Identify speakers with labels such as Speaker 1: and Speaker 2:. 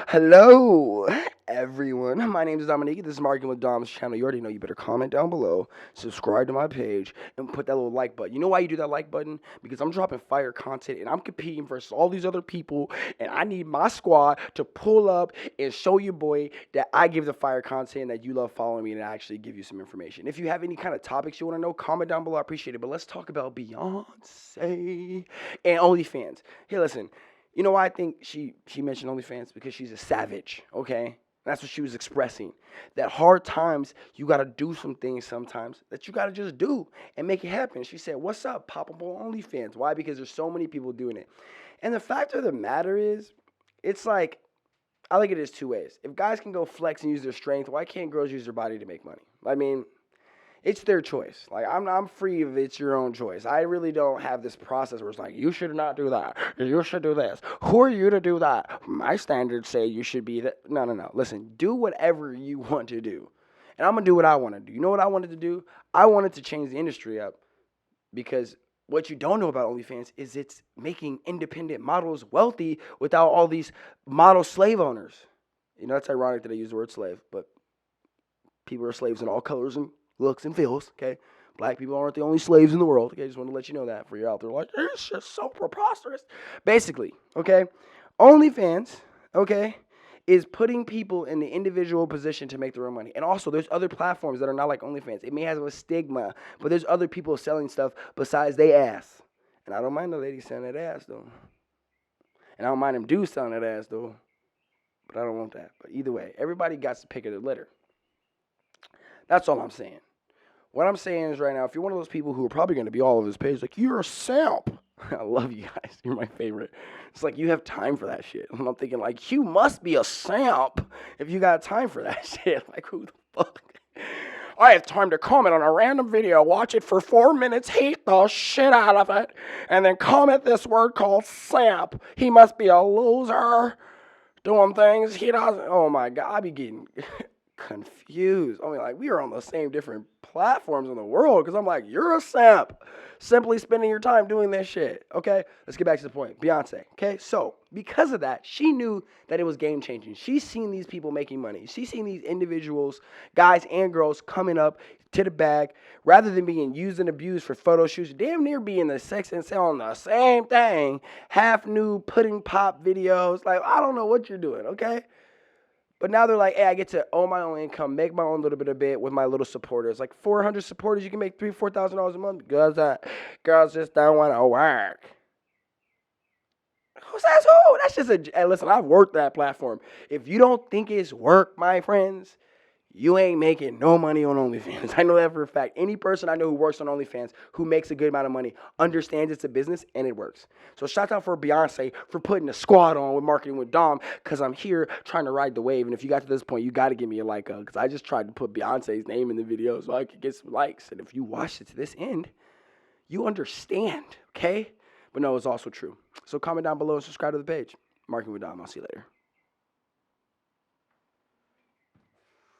Speaker 1: Hello, everyone. My name is Dominique. This is Marketing with Dom's channel. You already know. You better comment down below, subscribe to my page, and put that little like button. You know why you do that like button? Because I'm dropping fire content, and I'm competing versus all these other people, and I need my squad to pull up and show you, boy, that I give the fire content, that you love following me, and I actually give you some information. If you have any kind of topics you want to know, comment down below. I appreciate it. But let's talk about Beyonce and OnlyFans. Hey, listen. You know why I think she mentioned OnlyFans? Because she's a savage, okay? That's what she was expressing. That hard times, you got to do some things sometimes that you got to just do and make it happen. She said, what's up? Pop up on OnlyFans. Why? Because there's so many people doing it. And the fact of the matter is, it's like, I look at it as two ways. If guys can go flex and use their strength, why can't girls use their body to make money? I mean, it's their choice. Like, I'm free if it's your own choice. I really don't have this process where it's like, you should not do that. You should do this. Who are you to do that? My standards say you should be that. No. Listen, do whatever you want to do. And I'm going to do what I want to do. You know what I wanted to do? I wanted to change the industry up, because what you don't know about OnlyFans is it's making independent models wealthy without all these model slave owners. You know, it's ironic that I use the word slave, but people are slaves in all colors and looks and feels, okay? Black people aren't the only slaves in the world, okay? Just want to let you know that for you out there. Like, it's just so preposterous. Basically, okay? OnlyFans, okay, is putting people in the individual position to make their own money. And also, there's other platforms that are not like OnlyFans. It may have a stigma, but there's other people selling stuff besides they ass. And I don't mind the ladies selling that ass, though. And I don't mind them dudes selling that ass, though. But I don't want that. But either way, everybody got to pick of their litter. That's all I'm saying. What I'm saying is right now, if you're one of those people who are probably going to be all over this page, like, you're a simp. I love you guys. You're my favorite. It's like you have time for that shit. And I'm thinking, like, you must be a simp if you got time for that shit. Like, who the fuck? I have time to comment on a random video, watch it for 4 minutes, hate the shit out of it, and then comment this word called simp. He must be a loser doing things he doesn't. Oh, my God. I be getting confused. I mean, like, we are on the same different platforms in the world, because I'm like, you're a simp, simply spending your time doing this shit. Okay, let's get back to the point. Beyonce. Okay, so because of that, she knew that it was game changing. She's seen these people making money. She's seen these individuals, guys and girls, coming up to the bag rather than being used and abused for photo shoots, damn near being the sex and selling the same thing, half nude pudding pop videos. Like, I don't know what you're doing. Okay. But now they're like, hey, I get to own my own income, make my own little bit of bit with my little supporters. Like 400 supporters, you can make $3,000, $4,000 a month. Girls just don't want to work. Who says who? That's just a. Hey, listen, I've worked that platform. If you don't think it's work, my friends, you ain't making no money on OnlyFans. I know that for a fact. Any person I know who works on OnlyFans, who makes a good amount of money, understands it's a business and it works. So shout out for Beyonce for putting a squad on with Marketing with Dom, because I'm here trying to ride the wave. And if you got to this point, you got to give me a like, because I just tried to put Beyonce's name in the video so I could get some likes. And if you watched it to this end, you understand, okay? But no, it's also true. So comment down below and subscribe to the page. Marketing with Dom. I'll see you later.